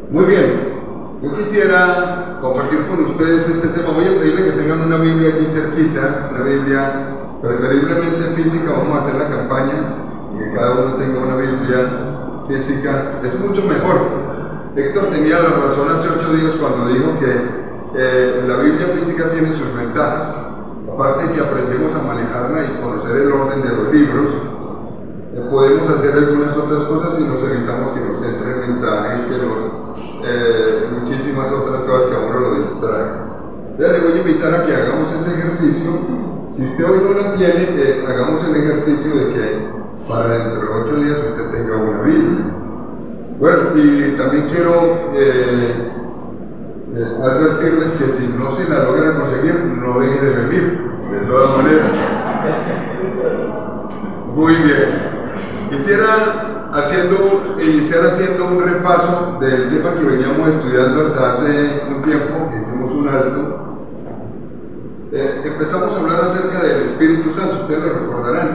Muy bien, yo quisiera compartir con ustedes este tema. Voy a pedirle que tengan una Biblia allí cerquita, una Biblia preferiblemente física. Vamos a hacer la campaña y que cada uno tenga una Biblia física. Es mucho mejor. Héctor tenía la razón hace 8 días cuando dijo que la Biblia física tiene sus ventajas. Aparte de que aprendemos a manejarla y conocer el orden de los libros, podemos hacer algunas otras cosas y nos evitamos que nos entren mensajes, que muchísimas otras cosas que a uno lo distraen. Ya le voy a invitar a que hagamos ese ejercicio. Si usted hoy no la tiene, hagamos el ejercicio de que para dentro de 8 días usted tenga una Biblia. Bueno, y también quiero advertirles que si no se la logra conseguir, no deje de venir, de todas maneras. Muy bien. Quisiera iniciar haciendo un repaso del tema que veníamos estudiando hasta hace un tiempo, que hicimos un alto. Empezamos a hablar acerca del Espíritu Santo, ustedes lo recordarán.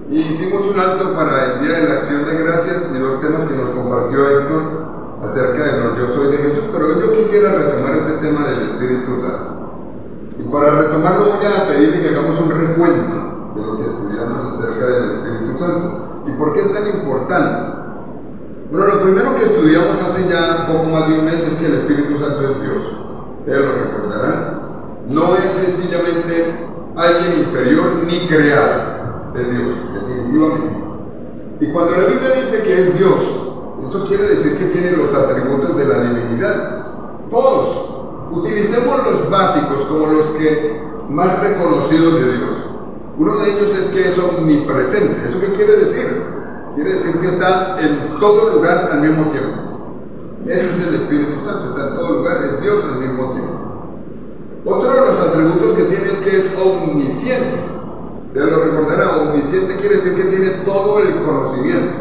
Y hicimos un alto para el Día de la Acción de Gracias y los temas que nos compartió Héctor acerca de los yo soy de Jesús, pero yo quisiera retomar este tema del Espíritu Santo. Y para retomarlo voy a pedirle que hagamos un recuento de lo que estudiamos acerca del Espíritu Santo. ¿Y por qué es tan importante? Bueno, lo primero que estudiamos hace ya poco más de un mes es que el Espíritu Santo es Dios. Ustedes lo recordarán. No es sencillamente alguien inferior ni creado, es Dios, definitivamente. Y cuando la Biblia dice que es Dios, eso quiere decir que tiene los atributos de la divinidad. Todos. Utilicemos los básicos como los que más reconocidos de Dios. Uno de ellos es que es omnipresente. ¿Eso qué quiere decir? Quiere decir que está en todo lugar al mismo tiempo. Eso es el Espíritu Santo, está en todo lugar, es Dios al mismo tiempo. Otro de los atributos que tiene es que es omnisciente. Ustedes lo recordarán, omnisciente quiere decir que tiene todo el conocimiento.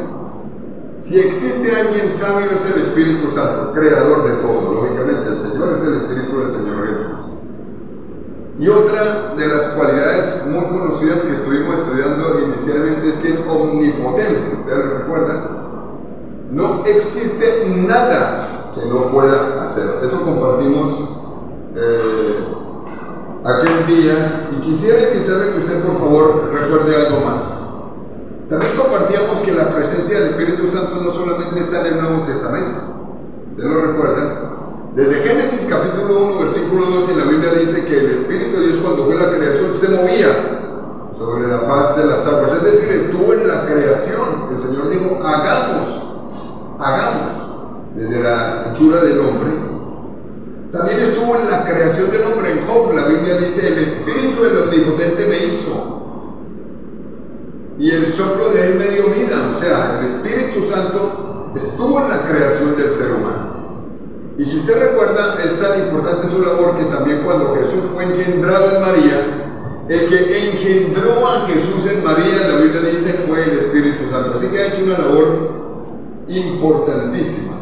Si existe alguien sabio es el Espíritu Santo, creador de todo. Lógicamente el Señor es el Espíritu del Señor Jesús. Y otra de las cualidades muy conocidas que estuvimos estudiando inicialmente es que es omnipotente. ¿Ustedes lo recuerdan? No existe nada que no pueda hacer. Eso compartimos aquel día. Y quisiera invitarle que usted por favor recuerde algo más. También compartíamos que la presencia del Espíritu Santo no solamente está en el Nuevo Testamento. ¿Ustedes lo recuerdan? Desde Génesis capítulo 1 versículo 12 en la Biblia dice que el Espíritu de Dios cuando fue la creación se movía sobre la faz de las aguas, es decir, estuvo en la creación. El Señor dijo, hagamos, desde la hechura del hombre. También estuvo en la creación del hombre. En Job la Biblia dice, el Espíritu del Omnipotente me hizo y el soplo de él me dio vida. O sea, el Espíritu Santo estuvo en la creación del ser humano. Y si usted recuerda, es tan importante su labor que también cuando Jesús fue engendrado en María, el que engendró a Jesús en María, la Biblia dice, fue el Espíritu Santo. Así que ha hecho una labor importantísima.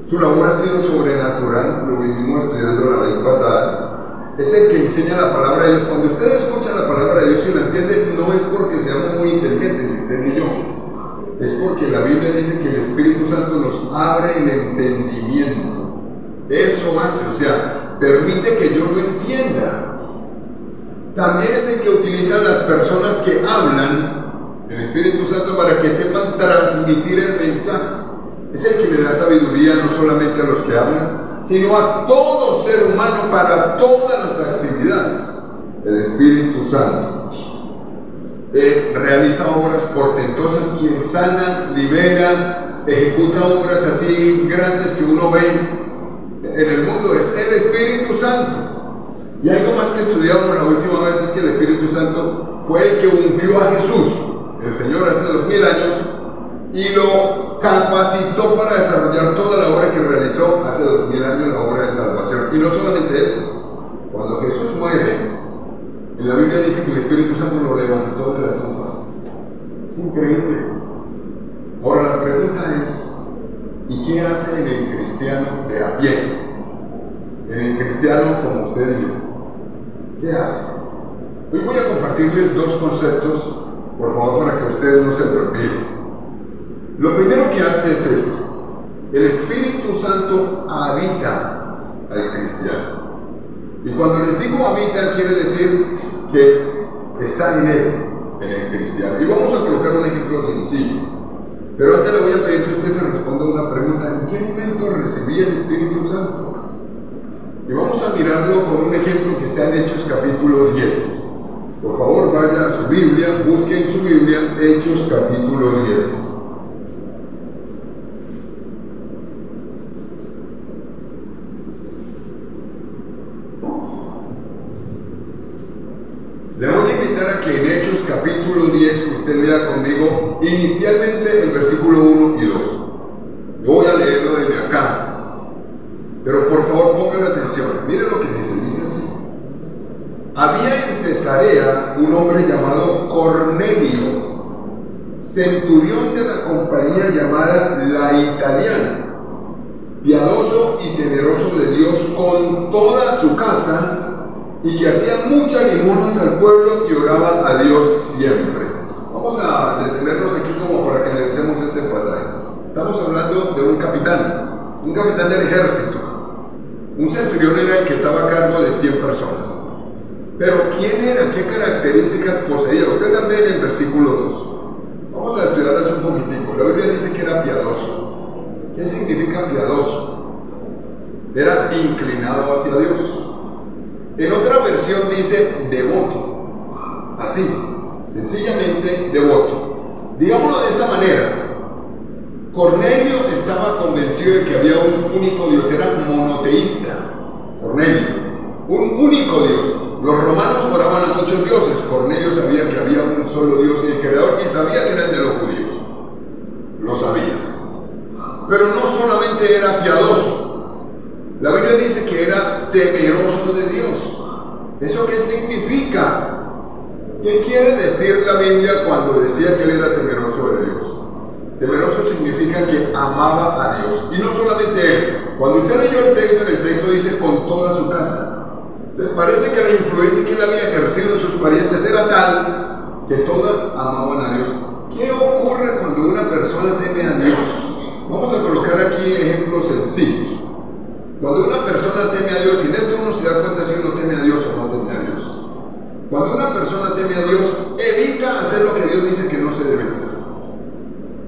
Su labor ha sido sobrenatural, lo vinimos estudiando la vez pasada. Es el que enseña la palabra de Dios. Cuando usted escucha la palabra de Dios y la entiende, no es porque seamos muy inteligentes, ni usted ni yo. Es porque la Biblia dice que el Espíritu Santo nos abre el entendimiento. Eso hace, o sea, permite que yo lo entienda. También es el que utilizan las personas que hablan, el Espíritu Santo, para que sepan transmitir el mensaje. Es el que le da sabiduría no solamente a los que hablan, sino a todo ser humano para todas las actividades. El Espíritu Santo realiza obras portentosas, quien sana, libera, ejecuta obras así grandes que uno ve en el mundo, es el Espíritu Santo. Y algo más que estudiamos la última vez es que el Espíritu Santo fue el que ungió a Jesús, el Señor, hace 2000 años, y lo capacitó para desarrollar toda la obra que realizó hace 2000 años, la obra de salvación. Y no solamente eso, cuando Jesús muere, en la Biblia dice que el Espíritu Santo lo levantó de la tumba. Es increíble. Ahora la pregunta es, ¿y qué hace en el cristiano de a pie? En el cristiano como usted y yo. ¿Qué hace? Hoy voy a compartirles 2 conceptos, por favor, para que ustedes no se lo olviden. Lo primero que hace es esto. El Espíritu Santo habita al cristiano. Y cuando les digo habita, quiere decir que está en él, en el cristiano. Y vamos a colocar un ejemplo sencillo. Pero antes le voy a pedir que usted se responda una pregunta: ¿en qué momento recibí el Espíritu Santo? Y vamos a mirarlo con un ejemplo que está en Hechos capítulo 10. Por favor, vaya a su Biblia, busque en su Biblia Hechos capítulo 10. Le voy a invitar a que en Hechos capítulo 10 usted lea conmigo inicialmente el versículo 1 y 2. Yo voy a leerlo desde acá, pero por favor pongan atención. Mire lo que dice así: había en Cesarea un hombre llamado Cornelio, centurión de la compañía llamada La Italiana, piadoso y temeroso de Dios con toda su casa, y que hacía muchas limosnas al pueblo y oraba a Dios siempre. Vamos a detenernos aquí como para que analicemos este pasaje. Estamos hablando de un capitán del ejército. Un centurión era el que estaba a cargo de 100 personas. Pero ¿quién era? ¿Qué características poseía? Usted la ve en el versículo 2. Vamos a estudiarlas un poquitico. La Biblia dice que era piadoso. ¿Qué significa piadoso? Era inclinado hacia Dios. En otra versión dice devoto. Así, sencillamente devoto. Digámoslo de esta manera: Cornelio estaba convencido de que había un único Dios. Era monoteísta. Cornelio, un único Dios. Los romanos oraban a muchos dioses. Cornelio sabía que había un solo Dios y el creador, y sabía que era el de los judíos. Lo sabía. Pero no solamente era piadoso. La Biblia dice que era temeroso de Dios. ¿Eso qué significa? ¿Qué quiere decir la Biblia cuando decía que él era temeroso de Dios? Temeroso significa que amaba a Dios. Y no solamente él. Cuando usted leyó el texto dice con toda su casa. Les parece que la influencia que él había ejercido en sus parientes era tal que todas amaban a Dios. ¿Qué ocurre cuando una persona teme a Dios? Vamos a colocar aquí ejemplos sencillos. Cuando una persona teme a Dios, y en esto uno se da cuenta si uno teme a Dios o no teme a Dios. Cuando una persona teme a Dios, evita hacer lo que Dios dice que no se debe hacer.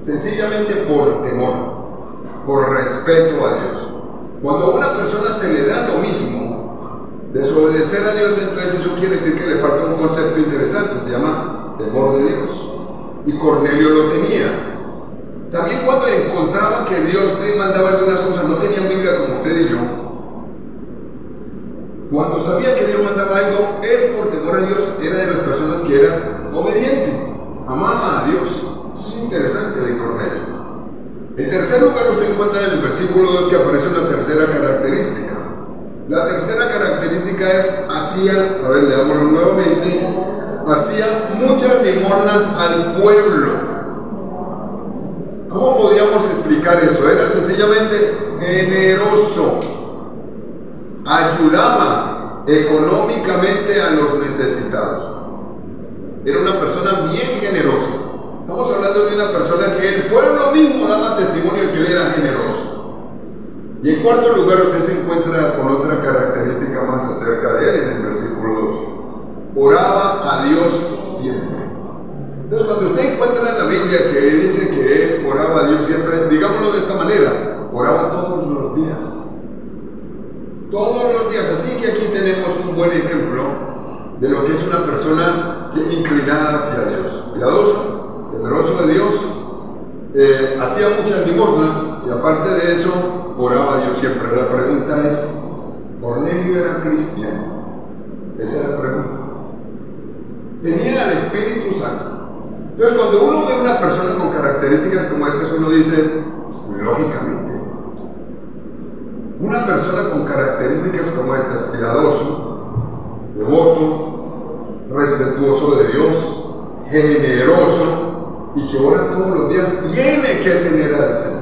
Sencillamente por temor, por respeto a Dios. Cuando a una persona se le da lo mismo, desobedecer a Dios, entonces eso quiere decir que le falta un concepto interesante, se llama temor de Dios. Y Cornelio lo tenía. También cuando encontraba que Dios le mandaba algunas cosas, no tenía Biblia como usted y yo. Cuando sabía que Dios mandaba algo, él por temor a Dios era de las personas que era obediente, amaba a Dios. Eso es interesante de Cornelio. En tercer lugar, usted encuentra en el versículo 2 que aparece una tercera característica. La tercera característica es leámoslo nuevamente, hacía muchas limosnas al pueblo. ¿Cómo podíamos explicar eso? Era sencillamente generoso. Ayudaba económicamente a los necesitados. Era una persona bien generosa. Estamos hablando de una persona que el pueblo mismo daba testimonio de que él era generoso. Y en cuarto lugar, usted se encuentra con otra característica más acerca de él en el versículo 2. Oraba a Dios siempre. Entonces, cuando usted encuentra en la Biblia que dice que él oraba a Dios siempre, digámoslo de esta manera: oraba todos los días. Todos los días. Así que aquí tenemos un buen ejemplo de lo que es una persona inclinada hacia Dios. Piadoso, temeroso de Dios, hacía muchas limosnas y aparte de eso, oraba a Dios siempre. La pregunta es: ¿Cornelio era cristiano? Esa es la pregunta. Tenía el Espíritu Santo. Entonces, cuando uno ve a una persona con características como estas, uno dice, pues, lógicamente, una persona con características como estas: piadoso, devoto, respetuoso de Dios, generoso y que ora todos los días, tiene que tener al Señor.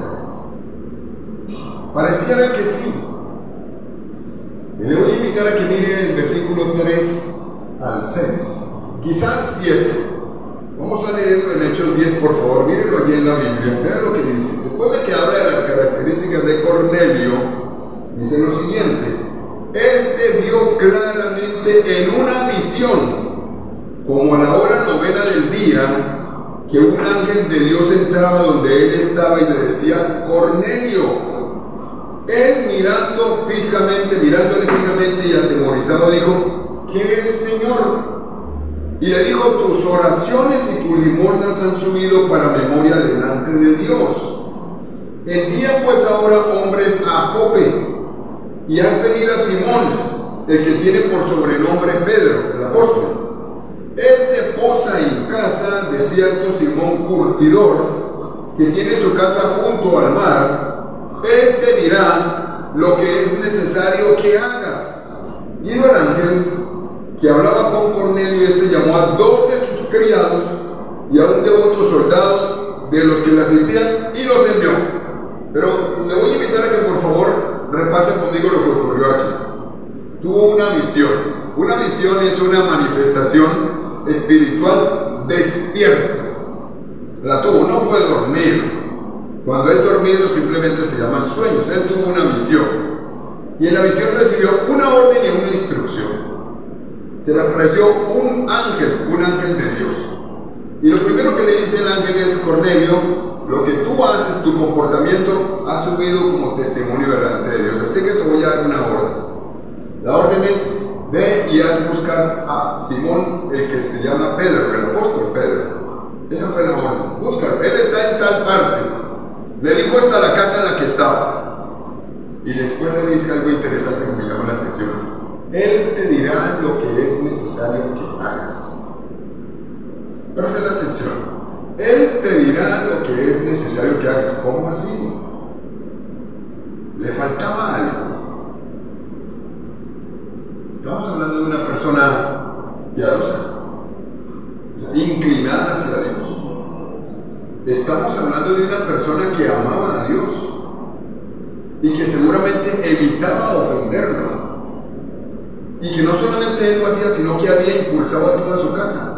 Pareciera que sí. Y le voy a invitar a que mire el versículo 3 al 6, quizá al 7. Vamos a leerlo en Hechos 10, por favor. Mírenlo allí en la Biblia. Vean lo que dice. Después de que habla de las características de Cornelio, Cornelio, dice lo siguiente: este vio claramente en una visión, como a la hora 9 del día, que un ángel de Dios entraba donde él estaba y le decía: Cornelio. Él mirándole fijamente y atemorizado dijo: ¿qué es, Señor? Y le dijo: tus oraciones y tus limosnas han subido para memoria delante de Dios. Envía pues ahora hombres a Jope y haz venir a Simón, el que tiene por sobrenombre Pedro, el apóstol. Este posa en casa de cierto Simón curtidor, que tiene su casa junto al mar. Él te dirá lo que es necesario que hagas. Y el ángel que hablaba con Cornelio, este llamó a 2 de sus criados y a un devoto soldado de los que le asistían y los envió. Pero le voy a invitar a que por favor repase conmigo lo que ocurrió aquí. Tuvo una visión. Una visión es una manifestación espiritual despierta. La tuvo, no fue dormir. Cuando es dormido simplemente se llaman sueños. Él tuvo una visión. Y en la visión recibió una orden y una instrucción. Se le apareció un ángel de Dios. Y lo primero que le dice el ángel es: Cornelio, lo que tú haces, tu comportamiento, ha subido como testimonio delante de Dios. Así que te voy a dar una orden. La orden es: ve y haz buscar a Simón, el que se llama Pedro, el apóstol Pedro. Esa fue la orden. Búscalo. Él está en tal parte. Le dijo hasta la casa en la que estaba. Y después le dice algo interesante que me llamó la atención: él te dirá lo que es necesario que hagas. Presta atención. Él te dirá lo que es necesario que hagas. ¿Cómo así? Le faltaba algo. Estamos hablando de una persona piadosa, inclinada hacia Dios. Estamos hablando de una persona que amaba a Dios y que seguramente evitaba ofenderlo. Y que no solamente él lo hacía, sino que había impulsado a toda su casa.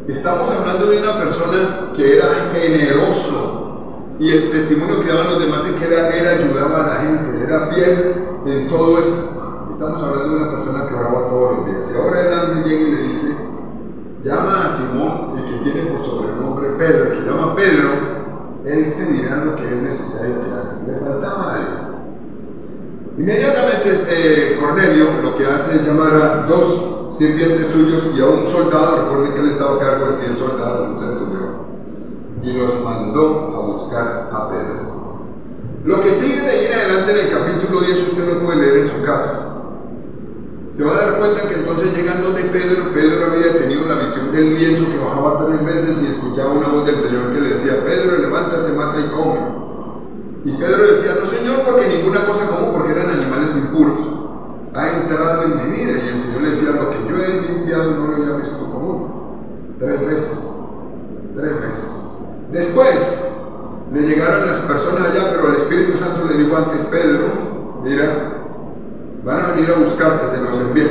Estamos hablando de una persona que era generoso. Y el testimonio que daban los demás es que él ayudaba a la gente, era fiel en todo eso. Estamos hablando de una persona que oraba todos los días. Y ahora el ángel llega y le dice: llama a Simón, el que tiene por sobrenombre Pedro, el que llama Pedro, él te dirá lo que es necesario que hagas. Le faltaba algo. Inmediatamente Cornelio lo que hace es llamar a 2 sirvientes suyos y a un soldado. Recuerden que él estaba a cargo de 100 soldados, un centurión, y los mandó a buscar a Pedro. Lo que sigue de ahí en adelante en el capítulo 10 usted lo puede leer en su casa. Se va a dar cuenta que entonces, llegando de Pedro había tenido la visión del lienzo que bajaba 3 veces y escuchaba una voz del Señor que le decía: Pedro, levántate, mata y come. Y Pedro decía: no, Señor, porque ninguna cosa como, porque eran animales impuros. Ha entrado en mi vida. Y el Señor le decía: lo que yo he limpiado no lo llames tú común. 3 veces. Después le llegaron las personas allá, pero el Espíritu Santo le dijo antes: Pedro, mira, van a venir a buscarte, te los envié.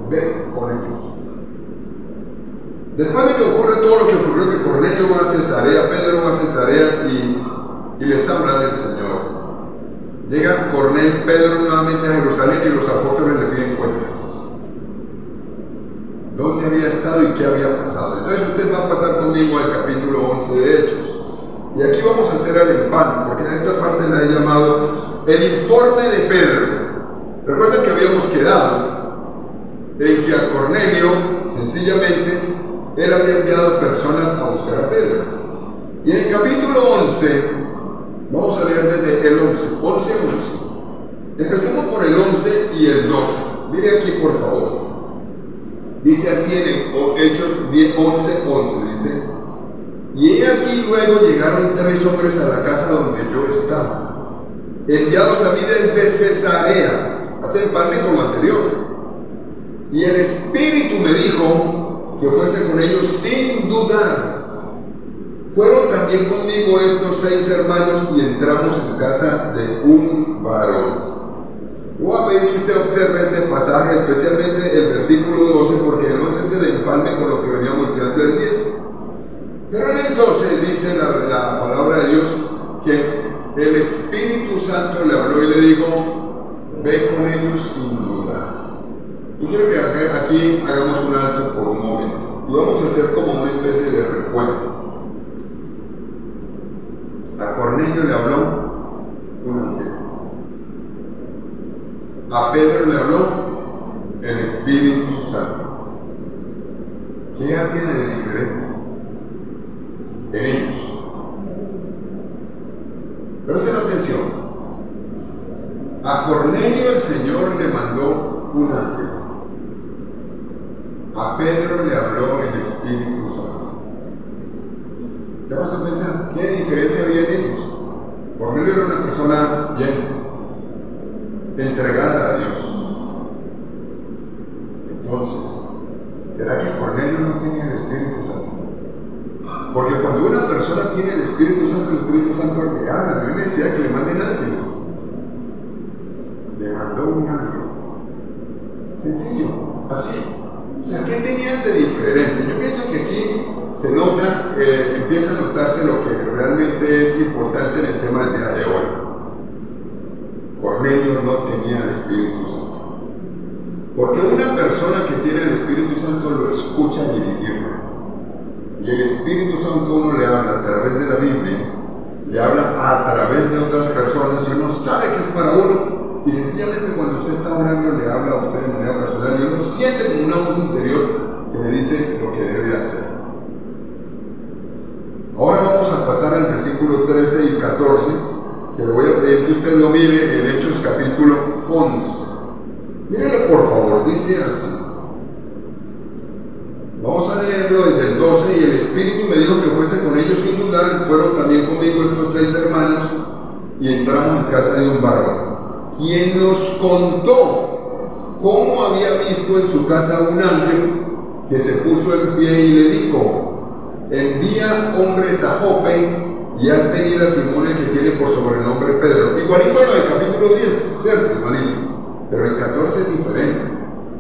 Ve con ellos. Después de que ocurre todo lo que ocurrió, que Cornelio va a Cesarea, Pedro va a Cesarea y les habla del Señor. Llega Pedro nuevamente a Jerusalén y los apóstoles le piden cuentas. ¿Dónde había estado y qué había pasado? Entonces usted va a pasar conmigo al capítulo 11 de Hechos. Y aquí vamos a hacer el empalme, porque en esta parte la he llamado el informe de Pedro. Recuerden que habíamos quedado en que a Cornelio, sencillamente, él había enviado personas a buscar a Pedro. Y en el capítulo 11, vamos a leer desde el 11. Empecemos por el 11 y el 12. Mire aquí, por favor. Dice así en el Hechos 11, dice: y he aquí luego llegaron 3 hombres a la casa donde yo estaba, enviados a mí desde Cesarea. Hace empalme con lo anterior. Y el Espíritu me dijo que fuese con ellos sin dudar. Fueron también conmigo estos 6 hermanos y entramos en casa de un varón. Voy a pedir que usted observe este pasaje, especialmente el versículo 12, porque el 11 se le empalme con lo que veníamos estudiando el 10. Pero en el 12 dice la palabra de Dios que el Espíritu Santo le dijo, ve con ellos sin duda. Yo quiero que aquí hagamos un alto por un momento y vamos a hacer como una especie de recuento. A Cornelio le habló un ángel. A Pedro le habló el Espíritu Santo. ¿Qué había de diferente en ellos? Presten atención. A Cornelio el Señor le mandó un ángel. A Pedro le habló el Espíritu Santo. ¿Te vas a pensar qué diferente había en ellos? Cornelio era una persona bien entregada a Dios. Entonces, ¿será que Cornelio no tenía el Espíritu Santo? Porque cuando una persona tiene el Espíritu Santo le habla. No hay necesidad de que le manden ángeles. Le mandó un ángel. Sencillo, así. O sea, ¿qué tenían de diferente? Yo pienso que aquí se nota, empieza a notarse lo que realmente es importante en el tema del día de hoy. Cornelio no tenía el Espíritu Santo. Porque una persona que tiene el Espíritu Santo lo escucha dirigirlo. Y el Espíritu Santo uno le habla a través de la Biblia, le habla a través de otras personas y uno sabe que es para uno. Y sencillamente cuando usted está orando le habla a usted de manera personal y uno siente como una voz interior que le dice lo que debe hacer. Ahora vamos a pasar al versículo 13 y 14, que le voy a pedir que usted lo mire en Hechos capítulo 11. Mírenlo por favor, dice así. Vamos a leerlo desde el 12. Y el Espíritu me dijo que fuese con ellos sin dudar. Fueron también conmigo estos 6 hermanos y entramos en casa de un varón, quien nos contó cómo había visto en su casa un ángel que se puso en pie y le dijo: envía hombres a Jope y haz venir a Simón, el que tiene por sobrenombre Pedro. Igualito a lo del capítulo 10, ¿cierto? Igualito. Pero el 14 es diferente.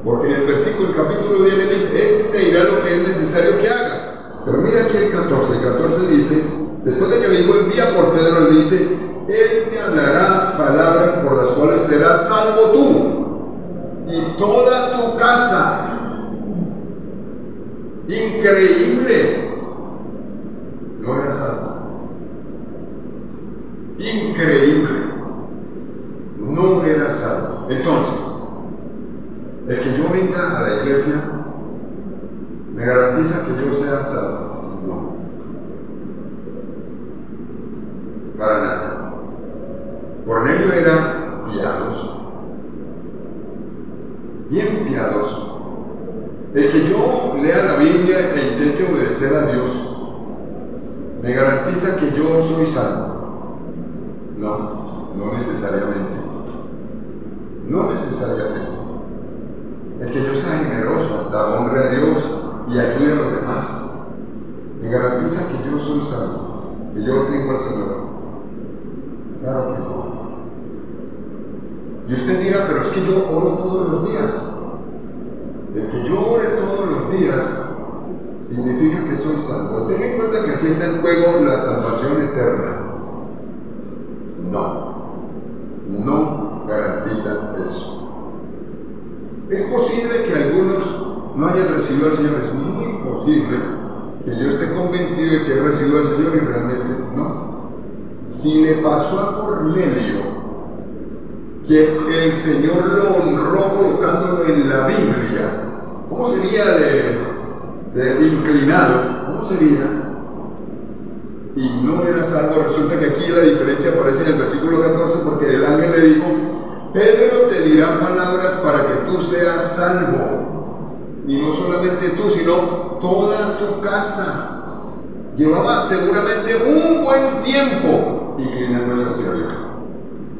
Porque en el capítulo 10 le dice, este te dirá lo que es necesario que hagas. Pero mira aquí el 14. El 14 dice, después de que le dijo envía por Pedro, le dice, él te hablará palabras por las cuales serás salvo tú y toda tu casa. Increíble. No era salvo. Increíble. No era salvo. Entonces, el que yo venga a la iglesia me garantiza que yo sea salvo. No. Para nada. Cornelio era piadoso. Bien piadoso. El que yo lea la Biblia e intente obedecer a Dios me garantiza que yo soy salvo. No, no necesariamente. No necesariamente. El que yo sea generoso, hasta honre a Dios y ayude a los demás, me garantiza que yo soy salvo, que yo tengo al Señor. Claro que no. Y usted dirá, pero es que yo oro todos los días. El que yo ore todos los días significa que soy salvo. Ten en cuenta que aquí está en juego la salvación eterna. No, no garantiza eso. Es posible que algunos no hayan recibido al Señor, es muy posible que yo esté convencido de que he recibido al Señor y realmente no. Si le pasó a Cornelio que el Señor lo honró colocándolo en la Biblia, ¿cómo sería de inclinado? ¿Cómo sería? Y no era salvo. Resulta que aquí la diferencia aparece en el versículo 14, porque el ángel le dijo: Pedro te dirá palabras para que tú seas salvo. Y no solamente tú, sino toda tu casa. Llevaba seguramente un buen tiempo inclinándose hacia Dios.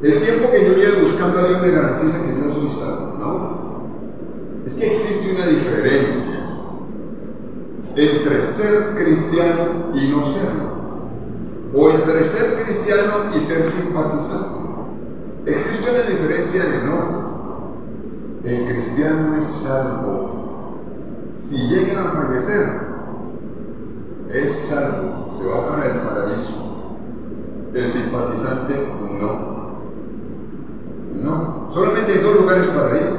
El tiempo que yo llevo buscando a Dios me garantiza que yo soy salvo. No. Es que existe una diferencia entre ser cristiano y no serlo. O entre ser cristiano y ser simpatizante. Existe una diferencia enorme. El cristiano es salvo. Si llega a fallecer, es salvo, se va para el paraíso. El simpatizante no. Solamente hay 2 lugares para ir.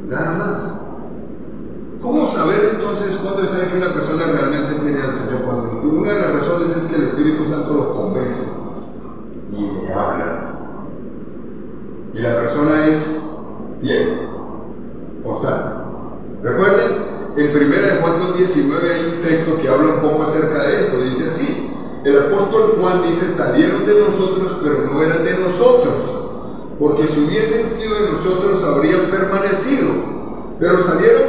Nada más. ¿Cómo saber entonces cuándo es que una persona realmente tiene al Señor? Cuando una de las razones es que el Espíritu Santo lo convence y le habla. Y la persona es fiel, constante. Recuerden, en 1 Juan 2:19 hay un texto que habla un poco acerca de esto. Dice así: el apóstol Juan dice: salieron de nosotros, pero no eran de nosotros, porque si hubiesen sido de nosotros habrían permanecido. Pero salieron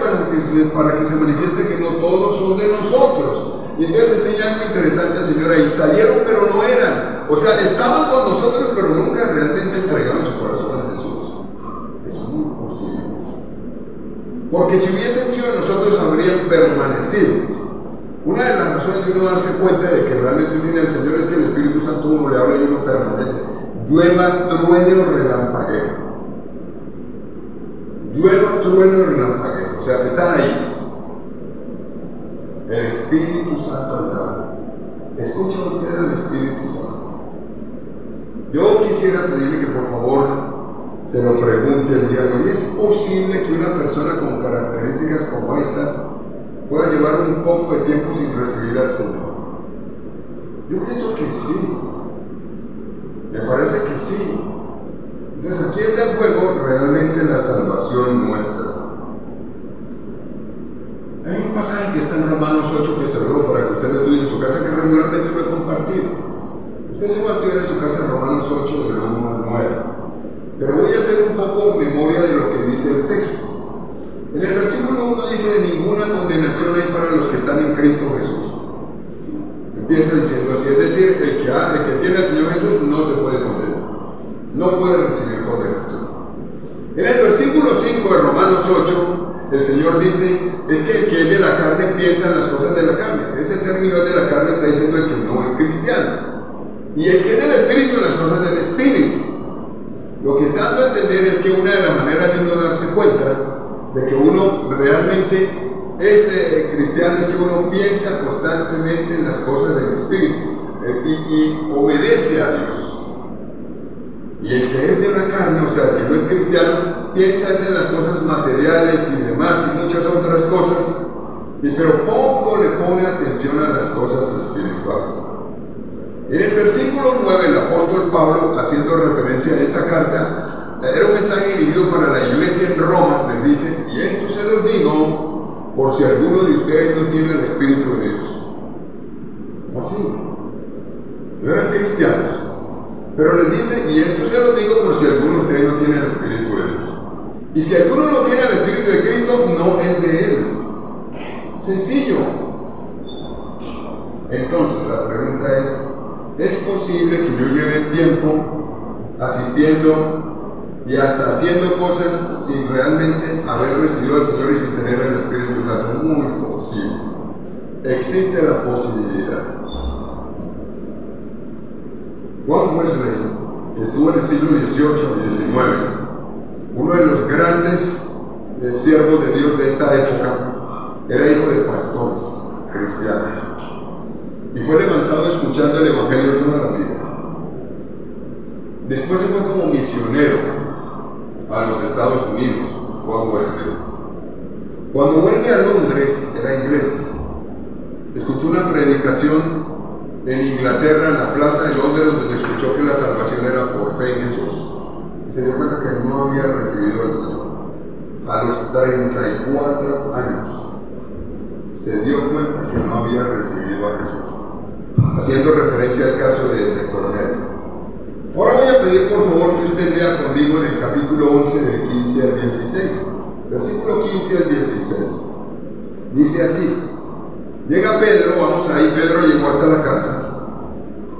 para que se manifieste que no todos son de nosotros. Y entonces enseña algo interesante al Señor ahí: salieron pero no eran. O sea, estaban con nosotros pero nunca realmente entregaron su corazón a Jesús. Es muy posible. Porque si hubiesen sido de nosotros habrían permanecido. Una de las razones de uno darse cuenta de que realmente tiene al Señor es que el Espíritu Santo uno le habla y uno permanece. Llueva, truene o relampagueo. Llueva, trueno y relampagueo. O sea, está ahí. El Espíritu Santo le habla. Escucha usted al Espíritu Santo. Yo quisiera pedirle que por favor se lo pregunte el día de hoy. ¿Es posible que una persona con características como estas pueda llevar un poco de tiempo sin recibir al Señor? Yo pienso que sí. Me parece que sí. Entonces aquí está en juego realmente la salvación nuestra. Hay un pasaje que está en Romanos 8 que se lo dejo para que usted lo estudie en su casa, que regularmente lo he compartido. Usted se va a estudiar en su casa Romanos 8 del 1 al 9. Pero voy a hacer un poco memoria de lo que dice el texto. En el versículo 1 dice: ninguna condenación hay para los que están en Cristo Jesús. Empieza diciendo así, es decir, el que tiene al Señor Jesús no se puede condenar. No puede recibir condenación. En el versículo 5 de Romanos 8, el Señor dice: es que el que es de la carne piensa en las cosas de la carne. Ese término de la carne está diciendo el que no es cristiano. Y el que es del Espíritu en las cosas del Espíritu. Lo que está dando a entender es que una de las maneras de uno darse cuenta de que uno realmente es cristiano es que uno piensa constantemente en las cosas del Espíritu y obedece a Dios. Y el que es de la carne, o sea, el que no es cristiano, piensa en las cosas materiales y demás y muchas otras cosas, pero poco le pone atención a las cosas espirituales. En el versículo 9, el apóstol Pablo, haciendo referencia a esta carta, era un mensaje dirigido para la iglesia en Roma, les dice: y esto se los digo por si alguno de ustedes no tiene el Espíritu de Dios. ¿Cómo así? No eran cristianos. Pero les dice: y esto se lo digo por si alguno de ustedes no tiene el Espíritu de Dios. Y si alguno no tiene el Espíritu de Cristo, no es de Él. Sencillo. Entonces, la pregunta ¿es posible que yo lleve tiempo asistiendo y hasta haciendo cosas sin realmente haber recibido al Señor y sin tener el Espíritu Santo? Muy posible. Existe la posibilidad. Juan Wesley, que estuvo en el siglo XVIII y XIX, uno de los grandes siervos de Dios de esta época, era hijo de pastores cristianos y fue levantado escuchando el Evangelio toda la vida. Después se fue como misionero a los Estados Unidos, Juan Wesley. Cuando vuelve a Londres, era inglés, escuchó una predicación en Inglaterra, en la plaza de Londres, donde escuchó que la salvación era por fe en Jesús. Y se dio cuenta que no había recibido al Señor. A los 34 años se dio cuenta que no había recibido a Jesús, haciendo referencia al caso de Cornelio. Ahora voy a pedir por favor que usted lea conmigo en el capítulo 11 del 15 al 16, versículo 15 al 16. Dice así: llega Pedro, vamos ahí, Pedro llegó hasta la casa,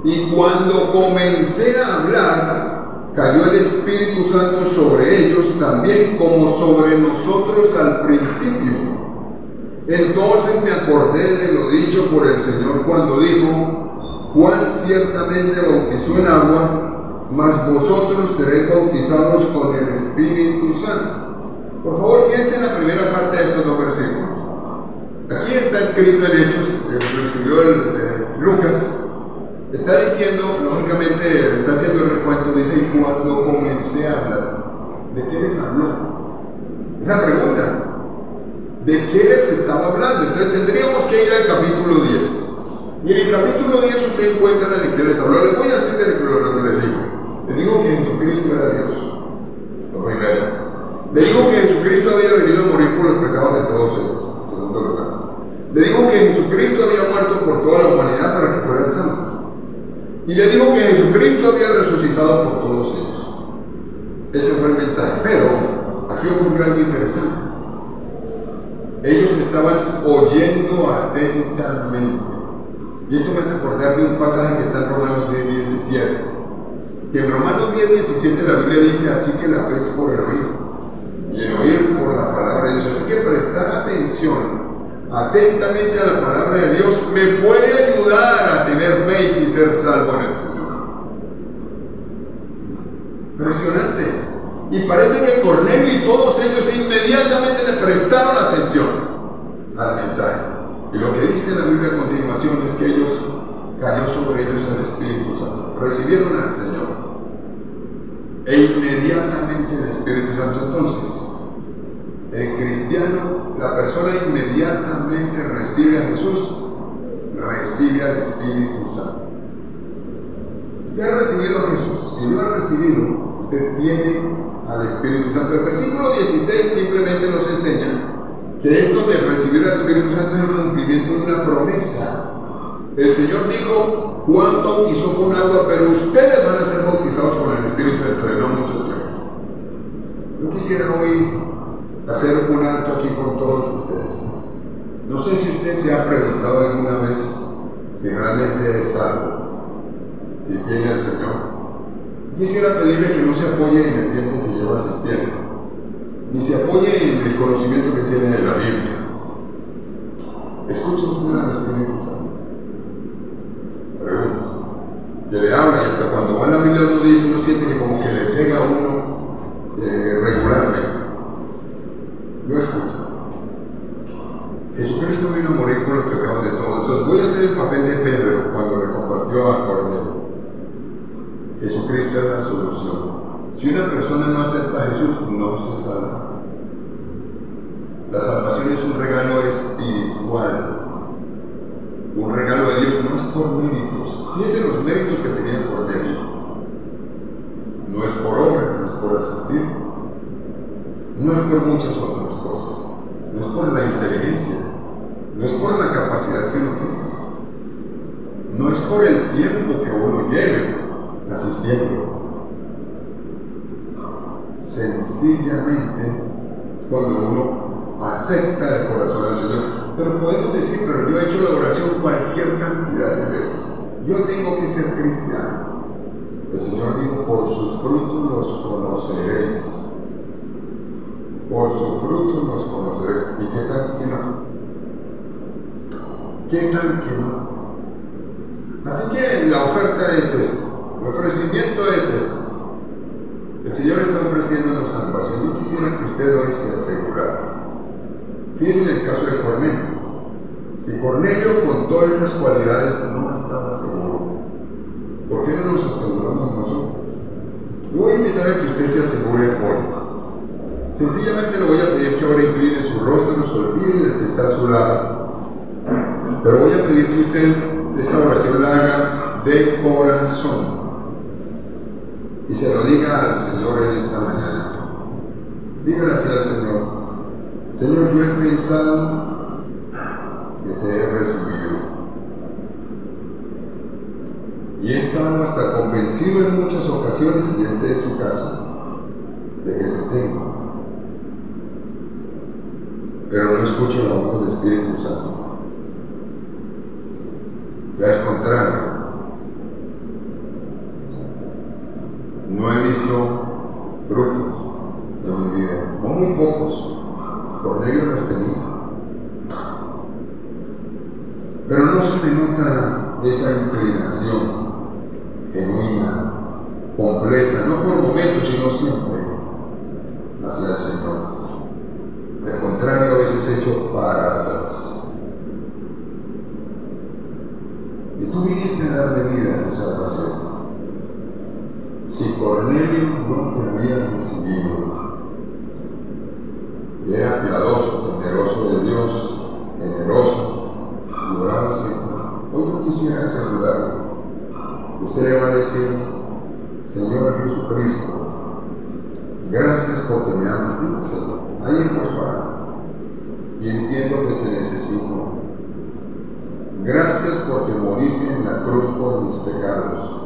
y cuando comencé a hablar, cayó el Espíritu Santo sobre ellos también como sobre nosotros al principio. Entonces me acordé de lo dicho por el Señor cuando dijo: Juan ciertamente bautizó en agua, mas vosotros seréis bautizados con el Espíritu Santo. Por favor, piensen en la primera parte de estos 2 versículos. Aquí está escrito en Hechos, lo escribió Lucas, está diciendo, lógicamente está haciendo el recuento dice, y cuando comencé a hablar, ¿de qué les habló? Es la pregunta. ¿De qué les estaba hablando? Entonces tendríamos que ir al capítulo 10. Y en el capítulo 10 usted encuentra de qué les habló. Les voy a decir lo que les digo. Les digo que Jesucristo era Dios. Lo primero. Le digo que Jesucristo había venido a morir por los pecados de todos ellos. En segundo lugar. Le digo que Jesucristo había muerto por toda la humanidad para que fueran salvos. Y le digo que Jesucristo había resucitado por todos ellos. Ese fue el mensaje. Pero aquí ocurrió algo interesante. Ellos estaban oyendo atentamente. Y esto me hace acordar de un pasaje que está en Romanos 10, 17. Que en Romanos 10, 17 la Biblia dice, así que la fe es por el oír. Y el oír por la palabra de Dios. Así que prestar atención atentamente a la palabra de Dios me puede ayudar a tener fe y ser salvo en el Señor. Impresionante. Y parece que Cornelio y todos ellos inmediatamente le prestaron atención al mensaje. Y lo que dice la Biblia a continuación es que cayó sobre ellos el Espíritu Santo. Recibieron al Señor. E inmediatamente el Espíritu Santo. Entonces, el cristiano, la persona inmediatamente recibe a Jesús, recibe al Espíritu Santo. ¿Usted ha recibido a Jesús? Si no ha recibido, usted tiene al Espíritu Santo. El versículo 16 simplemente nos enseña que esto de recibir al Espíritu Santo es el cumplimiento de una promesa. El Señor dijo, Juan bautizó con agua, pero ustedes van a ser bautizados con el Espíritu dentro de no mucho tiempo. Yo quisiera hoy hacer un alto aquí con todos ustedes. No sé si usted se ha preguntado alguna vez si realmente es salvo, si tiene al Señor. Quisiera pedirle que no se apoye en el tiempo que lleva asistiendo, ni se apoye en el conocimiento que tiene de la Biblia. Escuche usted al Espíritu Santo. Pregúntese. Que le habla y hasta cuando va a la Biblia uno siente que como que le llega a uno regularmente. Lo escucha. Jesucristo vino a morir por los pecados de todos. Entonces voy a hacer el papel de Pedro cuando le compartió a Cornelio. Jesucristo es la solución. Si una persona no acepta a Jesús, no se salva. La salvación es un regalo espiritual. Un regalo de Dios, no es por méritos. Fíjense los méritos que tenía Cornelio. No es por obra, no es por asistir. No es por muchas otras cosas. No es por la inteligencia. No es por la capacidad que uno tenga. No es por el tiempo que uno lleve asistiendo. Sencillamente es cuando uno acepta de corazón al Señor. Pero podemos decir, pero yo he hecho la oración cualquier cantidad de veces. Yo tengo que ser cristiano. El Señor dijo, por sus frutos los conoceréis. Por sus frutos los conoceréis. ¿Y qué tal que no? ¿Qué tal que no? Así que la oferta es esto. El ofrecimiento es esto. El Señor está ofreciéndonos salvación. Yo quisiera que usted hoy se asegurara. Fíjense en el caso de Cornelio. Si Cornelio con todas estas cualidades no estaba seguro, ¿por qué no nos aseguramos nosotros? Yo voy a invitar a que usted se asegure hoy. Sencillamente le voy a pedir que ahora incline su rostro, se olvide del que está a su lado. Pero voy a pedir que usted esta oración la haga de corazón. Y se lo diga al Señor en esta mañana. Dígale así al Señor. Señor, yo he pensado que te he recibido. Y he estado hasta convencido en muchas ocasiones, y este es su caso, de que te tengo. Pero no escucho la voz del Espíritu Santo. Y al contrario, no he visto frutos en mi vida, no muy pocos. Cornelio los tenía. Pero no se me nota esa inclinación genuina, completa, no por momentos, sino siempre hacia el Señor. Al contrario, a veces hecho para atrás. Y tú viniste a darme vida en salvación. Si no te había recibido. Y era piadoso, temeroso de Dios, generoso, y oraba siempre. Hoy yo quisiera asegurarme. Usted le va a decir: Señor Jesucristo, gracias porque me amas. Dígaselo, ahí en voz baja. Y entiendo que te necesito. Gracias porque moriste en la cruz por mis pecados.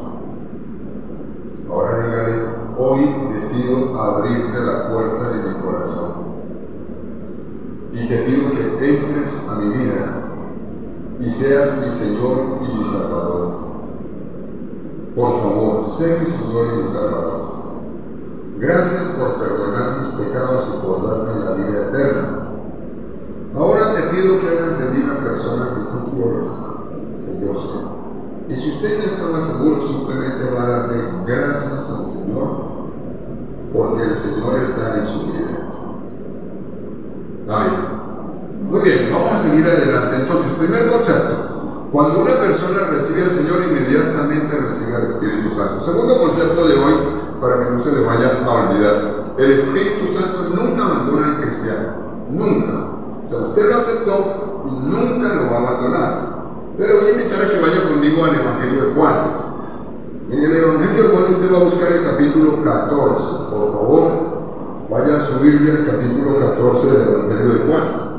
Ahora dígale: hoy decido abrirte la puerta de mi corazón. Y te pido que entres a mi vida y seas mi Señor y mi Salvador. Por favor, sé mi Señor y mi Salvador. Gracias por perdonar mis pecados y por darme la vida eterna. Ahora te pido que hagas de mí la persona que tú quieres que yo sea. Y si usted ya está más seguro, simplemente va a darle gracias al Señor, porque el Señor está en su vida. Amén. Muy bien, vamos a seguir adelante. Entonces, primer concepto: cuando una persona recibe al Señor, inmediatamente recibe al Espíritu Santo. Segundo concepto de hoy, para que no se le vaya a olvidar: el Espíritu Santo nunca abandona al cristiano. Nunca. O sea, usted lo aceptó y nunca lo va a abandonar. Pero voy a invitar a que vaya conmigo al Evangelio de Juan. En el Evangelio de Juan usted va a buscar el capítulo 14. Por favor, vaya a su Biblia al capítulo 14 del Evangelio de Juan.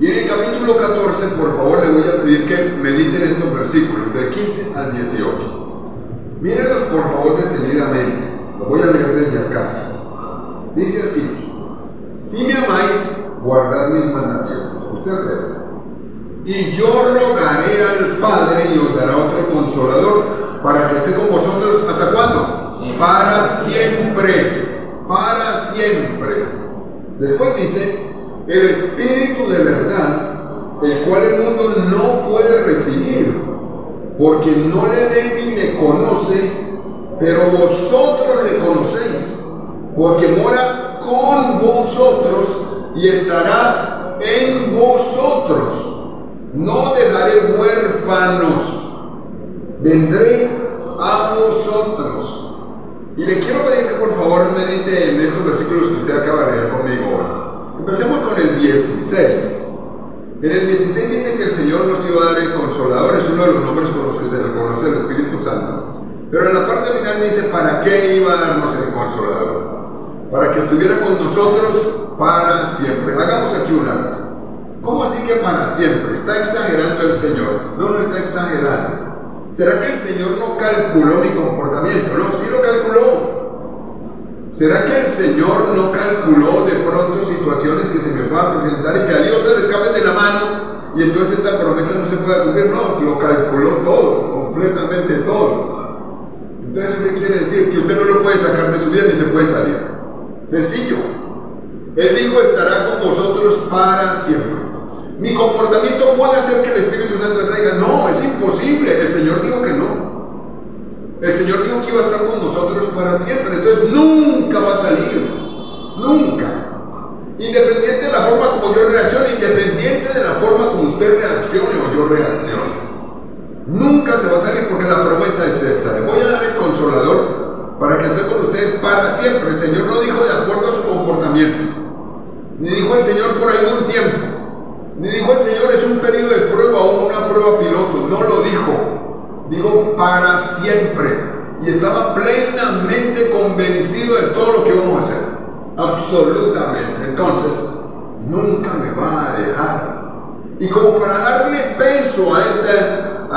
Y en el capítulo 14, por favor, le voy a pedir que mediten estos versículos, del 15 al 18. Mírenlos, por favor, detenidamente. Lo voy a leer desde acá. Dice así: si me amáis, guardad mis mandamientos. Observe esto. Y yo rogaré al Padre y os dará otro consolador para que esté con vosotros. ¿Hasta cuándo? Para siempre. Para siempre. Después dice: el Espíritu de verdad, el cual el mundo no puede recibir, porque no le ve ni le conoce, pero vosotros le conocéis, porque mora con vosotros y estará en vosotros. No dejaré huérfanos, vendré a vosotros. Y le quiero pedir que por favor medite en estos versículos que usted acaba de leer conmigo hoy. Empecemos con el 16. En el 16 dice que el Señor nos iba a dar el Consolador. Es uno de los nombres con los que se le conoce el Espíritu Santo. Pero en la parte final dice: ¿para qué iba a darnos el Consolador? Para que estuviera con nosotros para siempre. Hagamos aquí un alto. ¿Cómo así que para siempre? ¿Está exagerando el Señor? No, no está exagerando. ¿Será que el Señor no calculó mi comportamiento? No, sí lo calculó. ¿Será que el Señor no calculó de pronto situaciones que se me puedan presentar y que a Dios se le escapen de la mano y entonces esta promesa no se pueda cumplir? No, lo calculó todo, completamente todo. Entonces, ¿qué quiere decir? Que usted no lo puede sacar de su vida ni se puede salir. Sencillo. Él dijo: estará con vosotros para siempre. ¿Mi comportamiento puede hacer que el Espíritu Santo salga? No, es imposible. El Señor dijo que no. El Señor dijo que iba a estar con nosotros para siempre. Entonces nunca va a salir. Nunca. Independiente de la forma como yo reaccione, independiente de la forma como usted reaccione o yo reaccione, nunca se va a salir, porque la promesa es esta: le voy a dar el Consolador para que esté con ustedes para siempre. El Señor no dijo de acuerdo a su comportamiento, ni dijo el Señor por algún tiempo, ni dijo el Señor es un periodo de prueba o una prueba piloto. No lo dijo. Digo para siempre. Y estaba plenamente convencido de todo lo que íbamos a hacer. Absolutamente. Entonces, nunca me va a dejar. Y como para darle peso a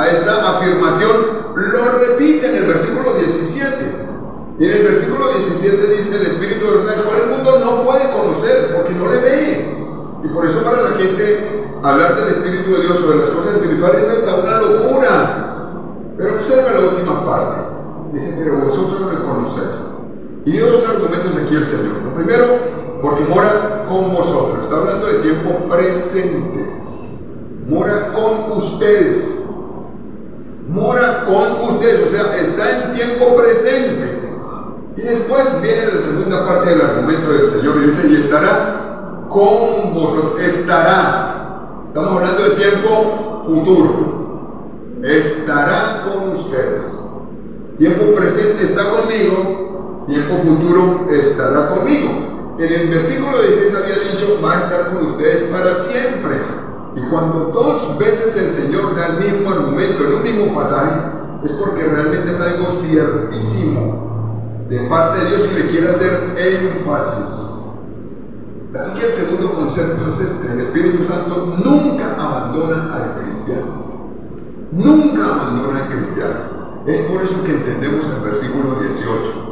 esta afirmación, lo repite en el versículo 17. Y en el versículo 17 dice: el Espíritu de verdad, el cual el mundo no puede conocer, porque no le ve. Y por eso para la gente hablar del Espíritu de Dios o de las cosas espirituales es hasta una locura. Pero observa la última parte. Dice: pero vosotros le conocéis. Y dio dos argumentos aquí el Señor. Lo primero, porque mora con vosotros. Está hablando de tiempo presente. Mora con ustedes. Mora con ustedes. O sea, está en tiempo presente. Y después viene la segunda parte del argumento del Señor. Y dice: y estará con vosotros. Estará. Estamos hablando de tiempo futuro, estará con ustedes. Tiempo presente está conmigo, tiempo futuro estará conmigo. En el versículo 16 había dicho, va a estar con ustedes para siempre. Y cuando dos veces el Señor da el mismo argumento en un mismo pasaje, es porque realmente es algo ciertísimo de parte de Dios y le quiere hacer énfasis. Así que el segundo concepto es este: el Espíritu Santo nunca abandona al cristiano. Nunca abandona al cristiano. Es por eso que entendemos el versículo 18.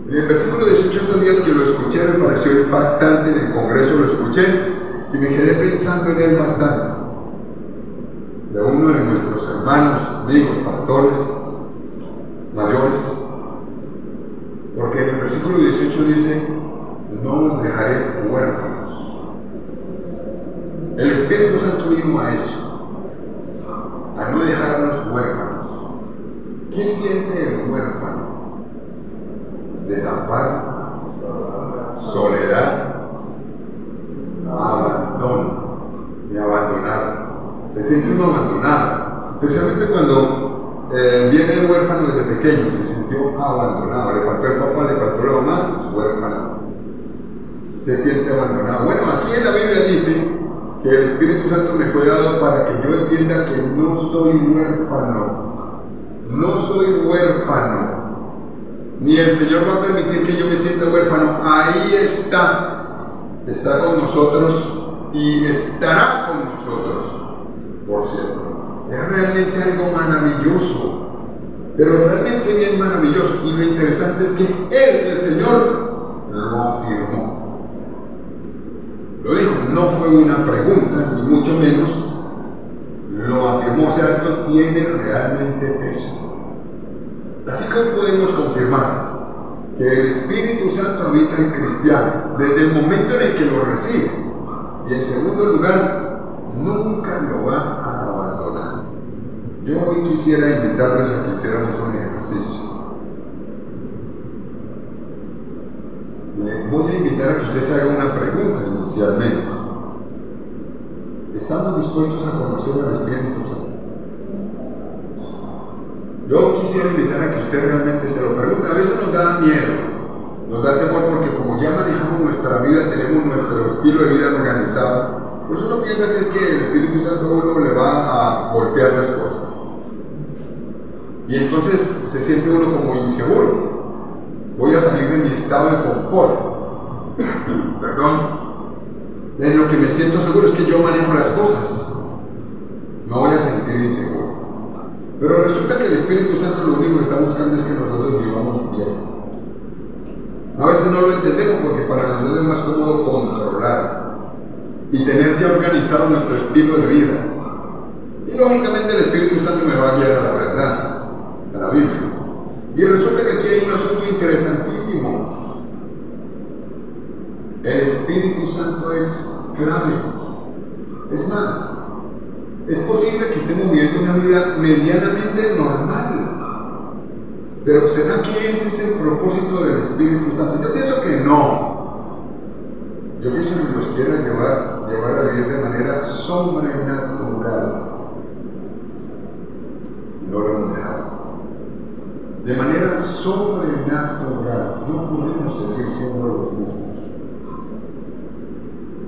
En el versículo 18, estos días que lo escuché, me pareció impactante. En el congreso lo escuché y me quedé pensando en él bastante. De uno de nuestros hermanos, amigos, pastores mayores, porque en el versículo 18 dice: no os dejaré huérfanos. El Espíritu Santo vino a eso, a no dejarnos huérfanos. ¿Qué siente el huérfano? Desamparo, soledad, abandono, me abandonaron. Se siente uno abandonado, especialmente cuando viene huérfano desde pequeño, se sintió abandonado, le faltó el papá, le faltó la mamá, es huérfano, se siente abandonado. Bueno, aquí en la Biblia dice que el Espíritu Santo me fue dado para que yo entienda que no soy huérfano. No soy huérfano, ni el Señor va a permitir que yo me sienta huérfano. Ahí está con nosotros y estará con nosotros por siempre. Es realmente algo maravilloso, pero realmente bien maravilloso. Y lo interesante es que Él, el Señor, lo afirmó. Lo dijo, no fue una pregunta, ni mucho menos. Lo afirmó, o sea, esto tiene realmente peso. Así que hoy podemos confirmar que el Espíritu Santo habita en el cristiano desde el momento en el que lo recibe. Y en segundo lugar, nunca lo va a abandonar. Yo hoy quisiera invitarles a que hiciéramos un ejercicio. Les voy a invitar a que usted se haga una pregunta inicialmente. ¿Estamos dispuestos a conocer al Espíritu Santo? Yo quisiera invitar a que usted realmente se lo pregunte. A veces nos da miedo, nos da temor, porque como ya manejamos nuestra vida, tenemos nuestro estilo de vida organizado, pues uno piensa que es que el Espíritu Santo a uno le va a golpear las cosas. Y entonces se siente uno como inseguro. Voy a salir de mi estado de confort. Perdón. En lo que me siento seguro es que yo manejo las cosas. Me voy a sentir inseguro. Pero resulta que el Espíritu Santo lo único que está buscando es que nosotros vivamos bien. A veces no lo entendemos porque para nosotros es más cómodo controlar y tener ya organizado nuestro estilo de vida. Y lógicamente el Espíritu Santo me va a guiar a la verdad, a la Biblia. Y resulta que aquí hay un asunto interesantísimo. El Espíritu Santo es clave. Es más, es posible que estemos viviendo una vida medianamente normal. Pero ¿será que ese es el propósito del Espíritu Santo? Yo pienso que no. Yo pienso que nos quiere llevar a vivir de manera sobrenatural. No lo hemos dejado. De manera sobrenatural. No podemos seguir siendo los mismos.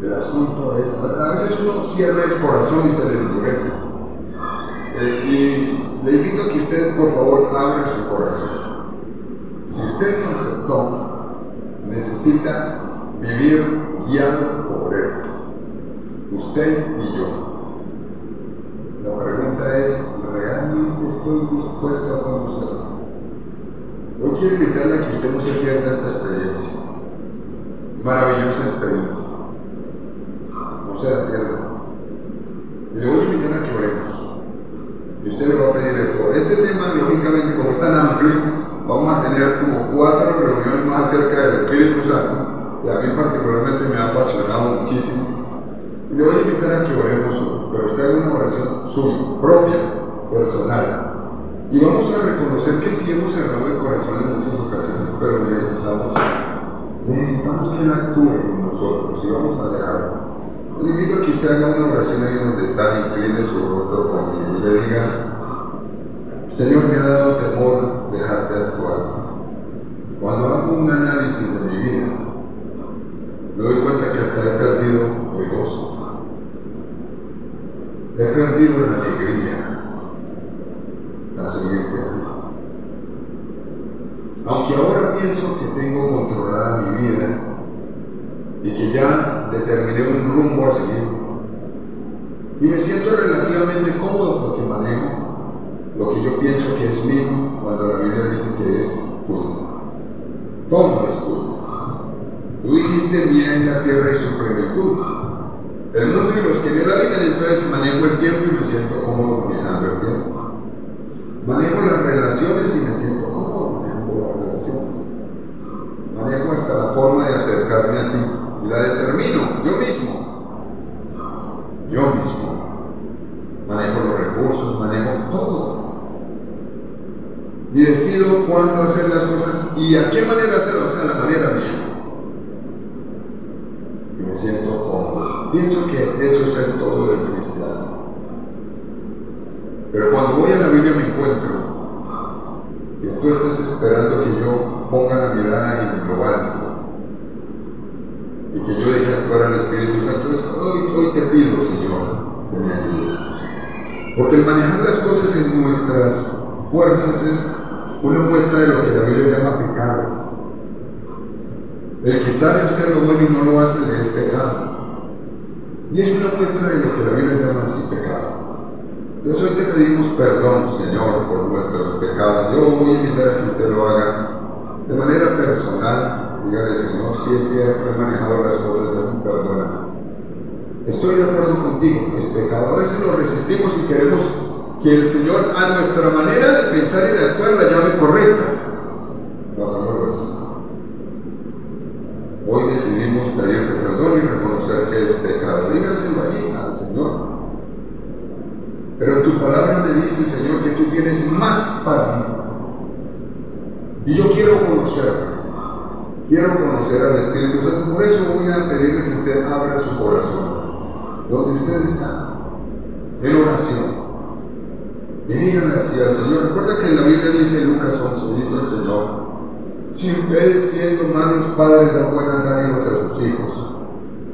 El asunto es, a veces uno cierra el corazón y se le endurece. Y le invito a que usted, por favor, abra su corazón. Si usted lo aceptó, necesita vivir guiado por Él. Usted y yo. La pregunta es, ¿realmente estoy dispuesto a conocerlo? Hoy quiero invitarle a que usted no se pierda esta experiencia. Maravillosa experiencia. No se la pierda. Y le voy a invitar a que oremos. Y usted le va a pedir esto. Este tema, lógicamente, como es tan amplio, vamos a tener como 4 reuniones más acerca del Espíritu Santo. Y a mí particularmente me ha apasionado muchísimo. Y le voy a invitar a que oremos hoy. Pero usted haga una oración suya, propia, personal. Y vamos a reconocer que sí hemos cerrado el corazón en muchas ocasiones, pero necesitamos que Él actúe en nosotros y vamos a dejarlo. Le invito a que usted usted haga una oración ahí donde está, incline su rostro conmigo y le diga: Señor, me ha dado temor dejarte actuar. Cuando hago un análisis de mi vida, me doy cuenta que hasta he perdido el gozo, he perdido la alegría al seguirte a ti. Aunque ahora pienso que tengo controlada mi vida y que ya determiné un rumbo a seguir, y me siento relativamente cómodo porque manejo lo que yo pienso que es mío, cuando la Biblia dice que es tuyo. Todo es tuyo. Tú dijiste: mía en la tierra y su plenitud, el mundo y los que en él habitan. Entonces manejo el tiempo y me siento cómodo manejando el tiempo. Manejo las relaciones y me siento cómodo manejando las relaciones. Manejo hasta la forma de acercarme a ti y la determino yo mismo. Yo mismo. Manejo los recursos, manejo todo. Y decido cuándo hacer las cosas y a qué manera hacerlo, o sea, la manera mía. Y me siento cómodo. Pienso que eso es el todo del cristiano. Pero cuando voy a la Biblia me encuentro que tú estás esperando que yo ponga la mirada en lo alto y que yo deje actuar al Espíritu Santo. Entonces, hoy te pido, Señor, que me ayudes. Porque el manejar las cosas en nuestras fuerzas es una muestra de lo que la Biblia llama pecado. El que sabe hacer lo bueno y no lo hace le es pecado. Y es una muestra de lo que la Biblia llama así pecado. Entonces hoy te pedimos perdón, Señor, por nuestros pecados. Yo voy a invitar a que usted lo haga de manera personal. Dígale: Señor, si es cierto, he manejado las cosas así, perdóname. Estoy de acuerdo contigo, es pecado. A veces lo resistimos y queremos que el Señor, a nuestra manera de pensar y de actuar, la llame correcta. No lo es. Hoy decidimos pedirte perdón y reconocer que es pecado. Dígaselo allí al Señor. Pero tu palabra me dice, Señor, que tú tienes más para mí. Y yo quiero conocerte. Quiero conocer al Espíritu Santo. Por eso voy a pedirle que usted abra su corazón, donde usted está, en oración. Y díganle así al Señor. Recuerda que en la Biblia dice, en Lucas 11, dice el Señor: si ustedes, siendo malos padres, dan buenas dádivas a sus hijos,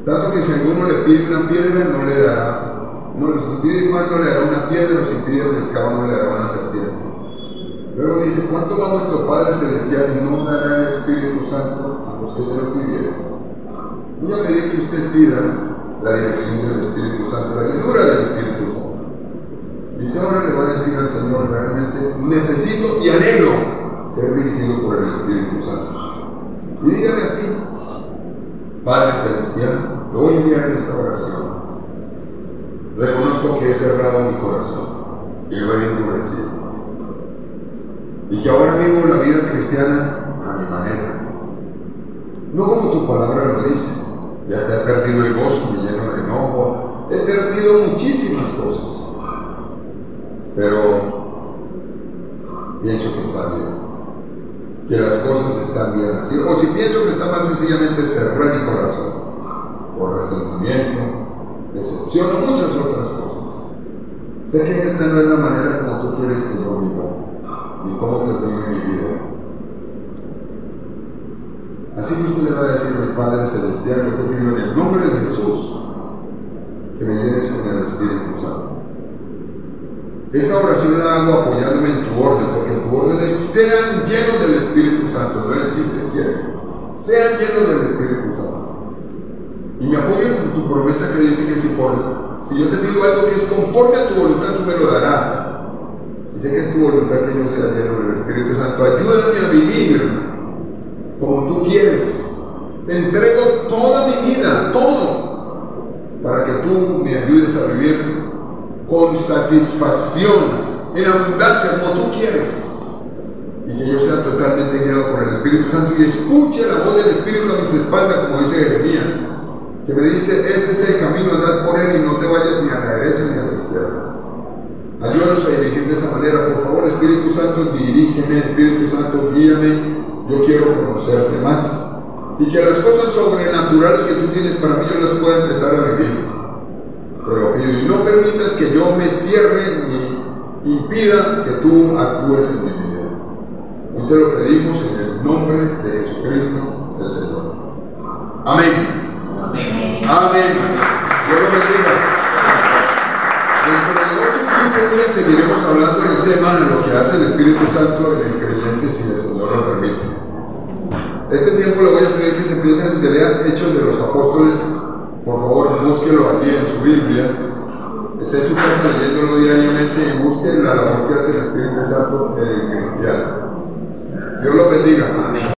tanto que si alguno le pide una piedra, no le dará. No les impide pan, no le dará una piedra, os impide pescado, no le dará una serpiente. Luego dice: ¿cuánto va vuestro Padre Celestial no dará el Espíritu Santo a los que se lo pidieron? Voy a pedir que usted pida la dirección del Espíritu Santo, la llenura del Espíritu Santo. Y usted ahora le va a decir al Señor: realmente necesito y anhelo ser dirigido por el Espíritu Santo. Y dígale así: Padre Celestial, lo voy a guiar en esta oración. Reconozco que he cerrado mi corazón y lo he endurecido, y que ahora vivo la vida cristiana a mi manera, no como tu palabra lo dice. Ya hasta he perdido el gozo, me lleno de enojo, he perdido muchísimas cosas, pero pienso que está bien, que las cosas están bien así. O si pienso que está mal, sencillamente cerré mi corazón por resentimiento, decepción o muchas otras cosas. Sé que esta no es la manera como tú quieres que yo viva, ni cómo termine mi vida. Así que usted le va a decir: mi Padre Celestial, yo te pido en el nombre de Jesús que me llenes con el Espíritu Santo. Esta oración la hago apoyándome en tu orden, porque tu orden es: sean llenos del Espíritu Santo. No es si usted quiere, sean llenos del Espíritu Santo. Y me apoyo en tu promesa que dice que si yo te pido algo que es conforme a tu voluntad, tú me lo darás. Dice que es tu voluntad que yo sea lleno del Espíritu Santo. Ayúdame a vivir como tú quieres. Te entrego toda mi vida, todo, para que tú me ayudes a vivir con satisfacción, en abundancia, como tú quieres. Y que yo sea totalmente guiado por el Espíritu Santo y escuche la voz del Espíritu a mis espaldas, como dice Jeremías, que me dice: este es el camino, andad por él y no te vayas ni a la derecha ni a la izquierda. Ayúdanos a dirigir de esa manera, por favor. Espíritu Santo, dirígeme. Espíritu Santo, guíame. Yo quiero conocerte más, y que las cosas sobrenaturales que tú tienes para mí yo las pueda empezar a vivir. pido. Y no permitas que yo me cierre ni impida que tú actúes en mi vida. Y te lo pedimos en el nombre de Jesucristo, el Señor. Amén. Amén. Amén. Dios lo bendiga. Dentro de otros 15 días seguiremos hablando del tema de lo que hace el Espíritu Santo en el creyente si el Señor lo permite. Este tiempo le voy a pedir que se empiecen, si se lean Hechos de los Apóstoles, por favor búsquelo allí en su Biblia, esté en su casa leyéndolo diariamente y busquen la labor que hace el Espíritu Santo en el cristiano. Dios lo bendiga.